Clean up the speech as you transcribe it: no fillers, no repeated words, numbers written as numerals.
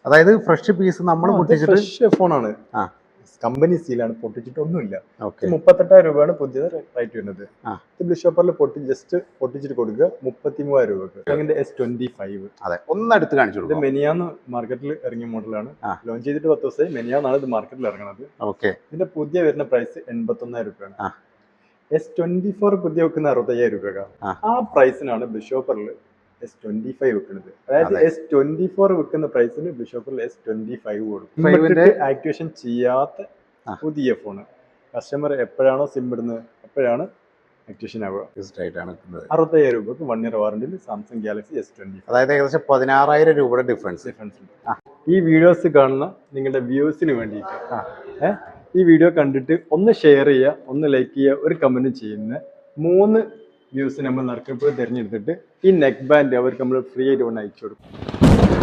അതായത് fresh piece നമ്മൾ പൊട്ടിച്ചിട്ട് ഫ്രഷ് ഫോണാണ്. കമ്പനി സീലാണ്, പൊട്ടിച്ചിട്ടൊന്നുമില്ല. ഓക്കെ 38,000 രൂപയാണ് പുതിയത് റേറ്റ് വരുന്നത്. ആ ബ്ലിഷോപ്പറിൽ പൊട്ടിച്ചിട്ട് കൊടുക്കുക 33,000 രൂപക്ക്. അതിന്റെ S25. അതെ, ഒന്നെടുത്ത് കാണിച്ചു ഇത് കൊടുക്കും. മെനിയാന്ന് മാർക്കറ്റിൽ ഇറങ്ങിയ മോഡലാണ്. ലോഞ്ച് ചെയ്തിട്ട് 10 ദിവസമായി. മെനിയാന്നാണ് ഇത് മാർക്കറ്റിൽ ഇറങ്ങുന്നത്. ഓക്കെ ഇതിന്റെ പുതിയ വരുന്ന പ്രൈസ് 81,000 രൂപയാണ്. ആ. S24 പുതിയ വെക്കുന്ന 65,000 രൂപക്കാണ്. ആ പ്രൈസിനാണ് ബ്ലിഷോപ്പറിൽ S25 വെക്കുന്നത്. അതായത് S24 വെക്കുന്ന പ്രൈസിന് ബ്ലിഷോപ്പറിൽ S25 കൊടുക്കും. ആക്ടിവേഷൻ ചെയ്യാത്ത പുതിയ ഫോണ്. കസ്റ്റമർ എപ്പോഴാണോ സിം ഇടുന്നത് അപ്പോഴാണ് ആക്ടിവേഷൻ ആവുക. 65,000 രൂപക്ക് 1 year വാറന്റിയിൽ സാംസങ് ഗാലക്സി S25. അതായത് ഏകദേശം 16,000 രൂപയുടെ ഡിഫറൻസ് ഉണ്ട്. ഈ വീഡിയോസ് കാണുന്ന നിങ്ങളുടെ വ്യൂസിന് വേണ്ടിയിട്ട് ഈ വീഡിയോ കണ്ടിട്ട് ഒന്ന് ഷെയർ ചെയ്യുക, ഒന്ന് ലൈക്ക് ചെയ്യുക, ഒരു കമന്റ് ചെയ്യുന്ന 3 വ്യൂസ് നമ്മൾ നറുക്കെടുപ്പ് തിരഞ്ഞെടുത്തിട്ട് ഈ നെക്ക് ബാൻഡ് അവർക്ക് നമ്മൾ ഫ്രീ ആയിട്ട് കൊണ്ട് അയച്ചു കൊടുക്കും.